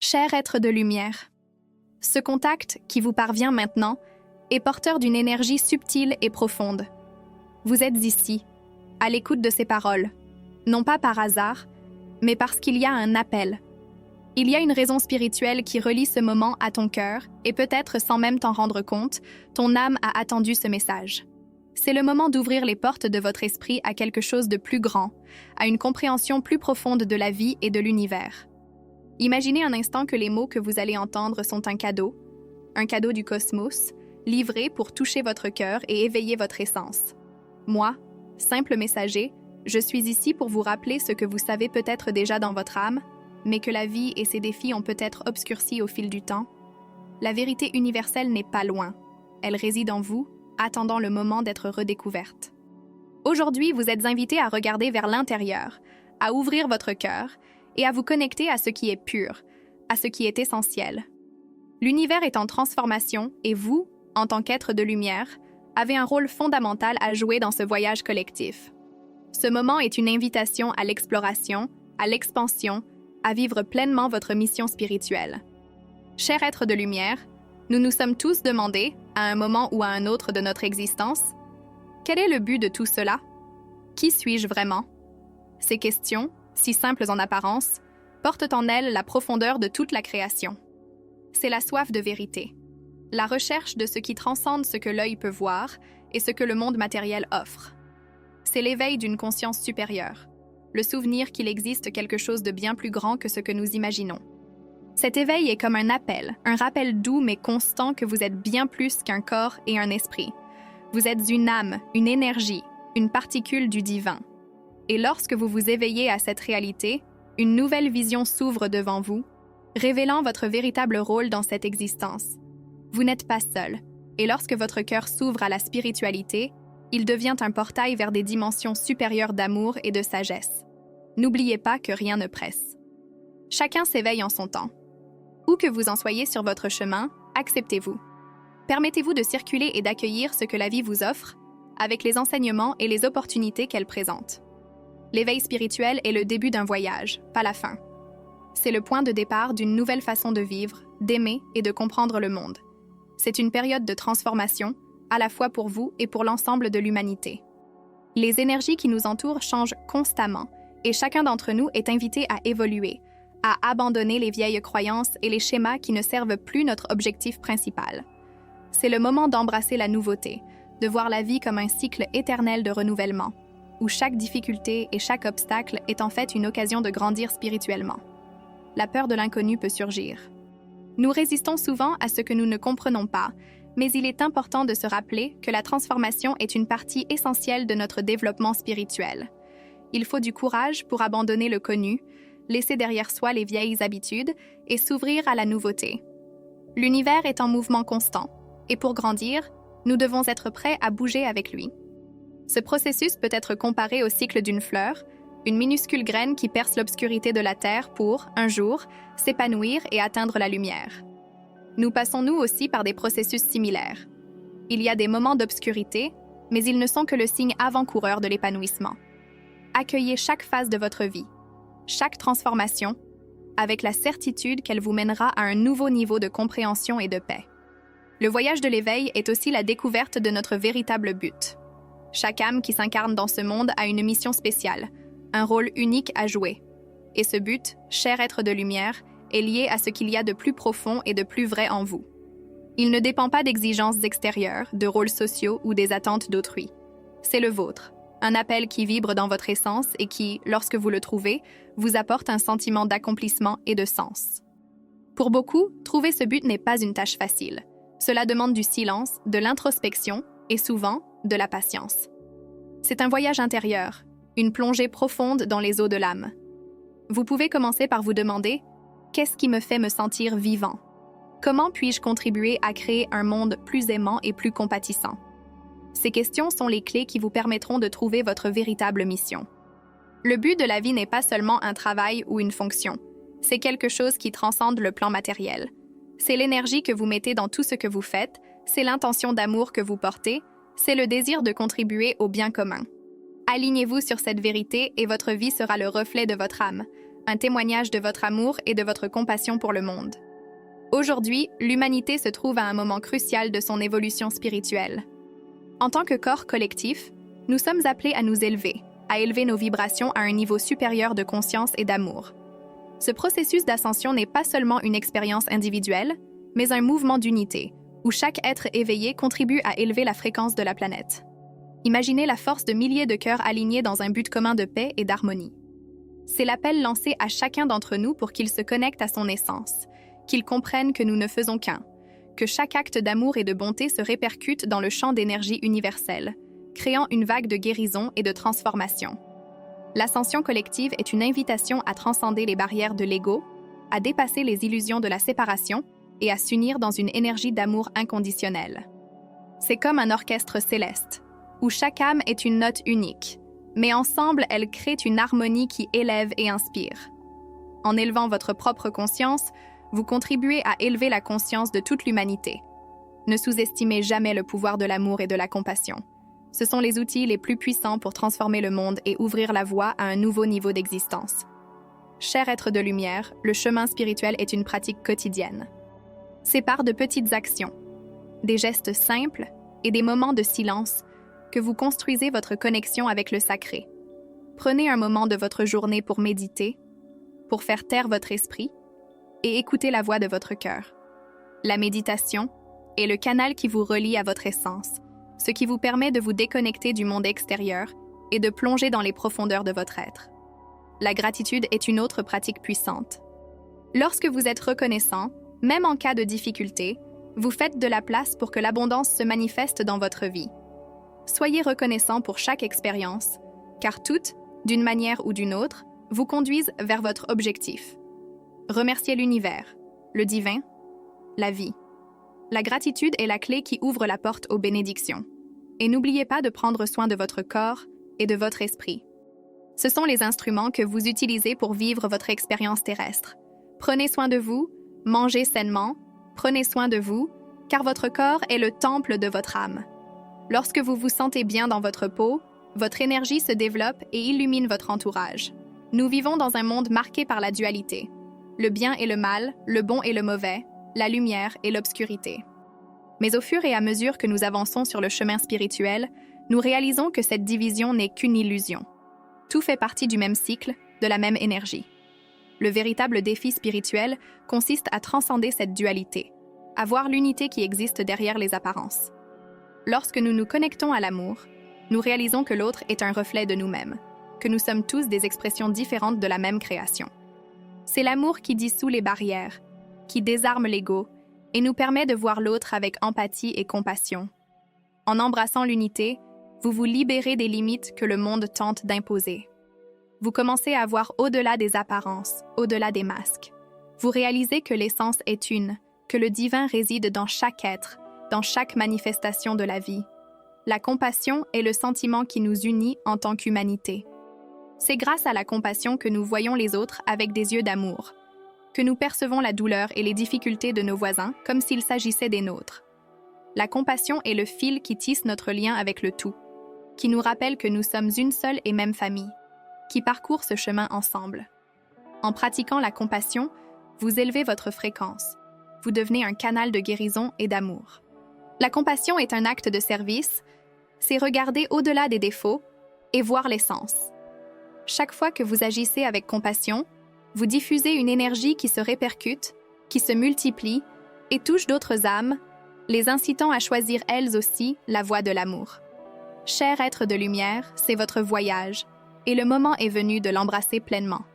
Cher être de lumière, ce contact qui vous parvient maintenant est porteur d'une énergie subtile et profonde. Vous êtes ici, à l'écoute de ces paroles, non pas par hasard, mais parce qu'il y a un appel. Il y a une raison spirituelle qui relie ce moment à ton cœur et peut-être sans même t'en rendre compte, ton âme a attendu ce message. C'est le moment d'ouvrir les portes de votre esprit à quelque chose de plus grand, à une compréhension plus profonde de la vie et de l'univers. Imaginez un instant que les mots que vous allez entendre sont un cadeau du cosmos, livré pour toucher votre cœur et éveiller votre essence. Moi, simple messager, je suis ici pour vous rappeler ce que vous savez peut-être déjà dans votre âme, mais que la vie et ses défis ont peut-être obscurci au fil du temps. La vérité universelle n'est pas loin. Elle réside en vous, attendant le moment d'être redécouverte. Aujourd'hui, vous êtes invité à regarder vers l'intérieur, à ouvrir votre cœur et à vous connecter à ce qui est pur, à ce qui est essentiel. L'univers est en transformation et vous, en tant qu'être de lumière, avez un rôle fondamental à jouer dans ce voyage collectif. Ce moment est une invitation à l'exploration, à l'expansion, à vivre pleinement votre mission spirituelle. Cher être de lumière, nous nous sommes tous demandé, à un moment ou à un autre de notre existence, quel est le but de tout cela? Qui suis-je vraiment? Ces questions, si simples en apparence, portent en elles la profondeur de toute la création. C'est la soif de vérité, la recherche de ce qui transcende ce que l'œil peut voir et ce que le monde matériel offre. C'est l'éveil d'une conscience supérieure, le souvenir qu'il existe quelque chose de bien plus grand que ce que nous imaginons. Cet éveil est comme un appel, un rappel doux mais constant que vous êtes bien plus qu'un corps et un esprit. Vous êtes une âme, une énergie, une particule du divin. Et lorsque vous vous éveillez à cette réalité, une nouvelle vision s'ouvre devant vous, révélant votre véritable rôle dans cette existence. Vous n'êtes pas seul, et lorsque votre cœur s'ouvre à la spiritualité, il devient un portail vers des dimensions supérieures d'amour et de sagesse. N'oubliez pas que rien ne presse. Chacun s'éveille en son temps. Où que vous en soyez sur votre chemin, acceptez-vous. Permettez-vous de circuler et d'accueillir ce que la vie vous offre, avec les enseignements et les opportunités qu'elle présente. L'éveil spirituel est le début d'un voyage, pas la fin. C'est le point de départ d'une nouvelle façon de vivre, d'aimer et de comprendre le monde. C'est une période de transformation, à la fois pour vous et pour l'ensemble de l'humanité. Les énergies qui nous entourent changent constamment, et chacun d'entre nous est invité à évoluer, à abandonner les vieilles croyances et les schémas qui ne servent plus notre objectif principal. C'est le moment d'embrasser la nouveauté, de voir la vie comme un cycle éternel de renouvellement, où chaque difficulté et chaque obstacle est en fait une occasion de grandir spirituellement. La peur de l'inconnu peut surgir. Nous résistons souvent à ce que nous ne comprenons pas, mais il est important de se rappeler que la transformation est une partie essentielle de notre développement spirituel. Il faut du courage pour abandonner le connu, laisser derrière soi les vieilles habitudes et s'ouvrir à la nouveauté. L'univers est en mouvement constant, et pour grandir, nous devons être prêts à bouger avec lui. Ce processus peut être comparé au cycle d'une fleur, une minuscule graine qui perce l'obscurité de la terre pour, un jour, s'épanouir et atteindre la lumière. Nous passons nous aussi par des processus similaires. Il y a des moments d'obscurité, mais ils ne sont que le signe avant-coureur de l'épanouissement. Accueillez chaque phase de votre vie, chaque transformation, avec la certitude qu'elle vous mènera à un nouveau niveau de compréhension et de paix. Le voyage de l'éveil est aussi la découverte de notre véritable but. Chaque âme qui s'incarne dans ce monde a une mission spéciale, un rôle unique à jouer. Et ce but, cher être de lumière, est lié à ce qu'il y a de plus profond et de plus vrai en vous. Il ne dépend pas d'exigences extérieures, de rôles sociaux ou des attentes d'autrui. C'est le vôtre, un appel qui vibre dans votre essence et qui, lorsque vous le trouvez, vous apporte un sentiment d'accomplissement et de sens. Pour beaucoup, trouver ce but n'est pas une tâche facile. Cela demande du silence, de l'introspection et souvent, de la patience. C'est un voyage intérieur, une plongée profonde dans les eaux de l'âme. Vous pouvez commencer par vous demander « Qu'est-ce qui me fait me sentir vivant? Comment puis-je contribuer à créer un monde plus aimant et plus compatissant ?» Ces questions sont les clés qui vous permettront de trouver votre véritable mission. Le but de la vie n'est pas seulement un travail ou une fonction. C'est quelque chose qui transcende le plan matériel. C'est l'énergie que vous mettez dans tout ce que vous faites, c'est l'intention d'amour que vous portez, c'est le désir de contribuer au bien commun. Alignez-vous sur cette vérité et votre vie sera le reflet de votre âme, un témoignage de votre amour et de votre compassion pour le monde. Aujourd'hui, l'humanité se trouve à un moment crucial de son évolution spirituelle. En tant que corps collectif, nous sommes appelés à nous élever, à élever nos vibrations à un niveau supérieur de conscience et d'amour. Ce processus d'ascension n'est pas seulement une expérience individuelle, mais un mouvement d'unité, où chaque être éveillé contribue à élever la fréquence de la planète. Imaginez la force de milliers de cœurs alignés dans un but commun de paix et d'harmonie. C'est l'appel lancé à chacun d'entre nous pour qu'il se connecte à son essence, qu'il comprenne que nous ne faisons qu'un, que chaque acte d'amour et de bonté se répercute dans le champ d'énergie universelle, créant une vague de guérison et de transformation. L'ascension collective est une invitation à transcender les barrières de l'ego, à dépasser les illusions de la séparation et à s'unir dans une énergie d'amour inconditionnel. C'est comme un orchestre céleste, où chaque âme est une note unique, mais ensemble, elles créent une harmonie qui élève et inspire. En élevant votre propre conscience, vous contribuez à élever la conscience de toute l'humanité. Ne sous-estimez jamais le pouvoir de l'amour et de la compassion. Ce sont les outils les plus puissants pour transformer le monde et ouvrir la voie à un nouveau niveau d'existence. Cher être de lumière, le chemin spirituel est une pratique quotidienne. C'est par de petites actions, des gestes simples et des moments de silence que vous construisez votre connexion avec le sacré. Prenez un moment de votre journée pour méditer, pour faire taire votre esprit et écouter la voix de votre cœur. La méditation est le canal qui vous relie à votre essence, ce qui vous permet de vous déconnecter du monde extérieur et de plonger dans les profondeurs de votre être. La gratitude est une autre pratique puissante. Lorsque vous êtes reconnaissant, même en cas de difficulté, vous faites de la place pour que l'abondance se manifeste dans votre vie. Soyez reconnaissant pour chaque expérience, car toutes, d'une manière ou d'une autre, vous conduisent vers votre objectif. Remerciez l'univers, le divin, la vie. La gratitude est la clé qui ouvre la porte aux bénédictions. Et n'oubliez pas de prendre soin de votre corps et de votre esprit. Ce sont les instruments que vous utilisez pour vivre votre expérience terrestre. Prenez soin de vous, mangez sainement, prenez soin de vous, car votre corps est le temple de votre âme. Lorsque vous vous sentez bien dans votre peau, votre énergie se développe et illumine votre entourage. Nous vivons dans un monde marqué par la dualité. Le bien et le mal, le bon et le mauvais, la lumière et l'obscurité. Mais au fur et à mesure que nous avançons sur le chemin spirituel, nous réalisons que cette division n'est qu'une illusion. Tout fait partie du même cycle, de la même énergie. Le véritable défi spirituel consiste à transcender cette dualité, à voir l'unité qui existe derrière les apparences. Lorsque nous nous connectons à l'amour, nous réalisons que l'autre est un reflet de nous-mêmes, que nous sommes tous des expressions différentes de la même création. C'est l'amour qui dissout les barrières, qui désarme l'ego et nous permet de voir l'autre avec empathie et compassion. En embrassant l'unité, vous vous libérez des limites que le monde tente d'imposer. Vous commencez à voir au-delà des apparences, au-delà des masques. Vous réalisez que l'essence est une, que le divin réside dans chaque être, dans chaque manifestation de la vie. La compassion est le sentiment qui nous unit en tant qu'humanité. C'est grâce à la compassion que nous voyons les autres avec des yeux d'amour, que nous percevons la douleur et les difficultés de nos voisins comme s'il s'agissait des nôtres. La compassion est le fil qui tisse notre lien avec le tout, qui nous rappelle que nous sommes une seule et même famille, qui parcourt ce chemin ensemble. En pratiquant la compassion, vous élevez votre fréquence. Vous devenez un canal de guérison et d'amour. La compassion est un acte de service, c'est regarder au-delà des défauts et voir l'essence. Chaque fois que vous agissez avec compassion, vous diffusez une énergie qui se répercute, qui se multiplie et touche d'autres âmes, les incitant à choisir elles aussi la voie de l'amour. Cher être de lumière, c'est votre voyage, et le moment est venu de l'embrasser pleinement.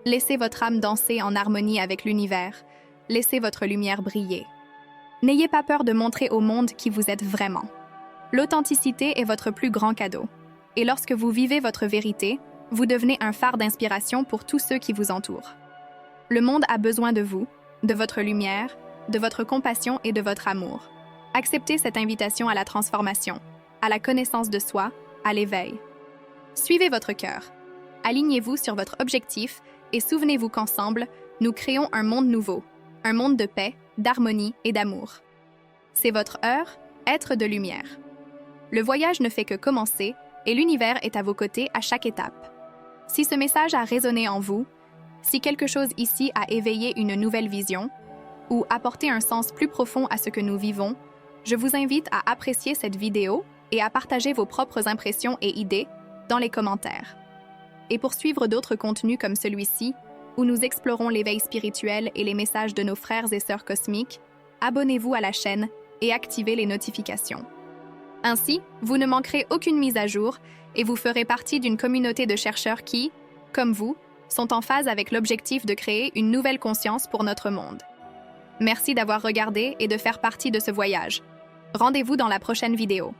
Laissez votre âme danser en harmonie avec l'univers, laissez votre lumière briller. N'ayez pas peur de montrer au monde qui vous êtes vraiment. L'authenticité est votre plus grand cadeau, et lorsque vous vivez votre vérité, vous devenez un phare d'inspiration pour tous ceux qui vous entourent. Le monde a besoin de vous, de votre lumière, de votre compassion et de votre amour. Acceptez cette invitation à la transformation, à la connaissance de soi, à l'éveil. Suivez votre cœur. Alignez-vous sur votre objectif et souvenez-vous qu'ensemble, nous créons un monde nouveau, un monde de paix, d'harmonie et d'amour. C'est votre heure, être de lumière. Le voyage ne fait que commencer et l'univers est à vos côtés à chaque étape. Si ce message a résonné en vous, Si quelque chose ici a éveillé une nouvelle vision ou apporté un sens plus profond à ce que nous vivons, je vous invite à apprécier cette vidéo et à partager vos propres impressions et idées dans les commentaires. Et pour suivre d'autres contenus comme celui-ci, où nous explorons l'éveil spirituel et les messages de nos frères et sœurs cosmiques, abonnez-vous à la chaîne et activez les notifications. Ainsi, vous ne manquerez aucune mise à jour et vous ferez partie d'une communauté de chercheurs qui, comme vous, sont en phase avec l'objectif de créer une nouvelle conscience pour notre monde. Merci d'avoir regardé et de faire partie de ce voyage. Rendez-vous dans la prochaine vidéo.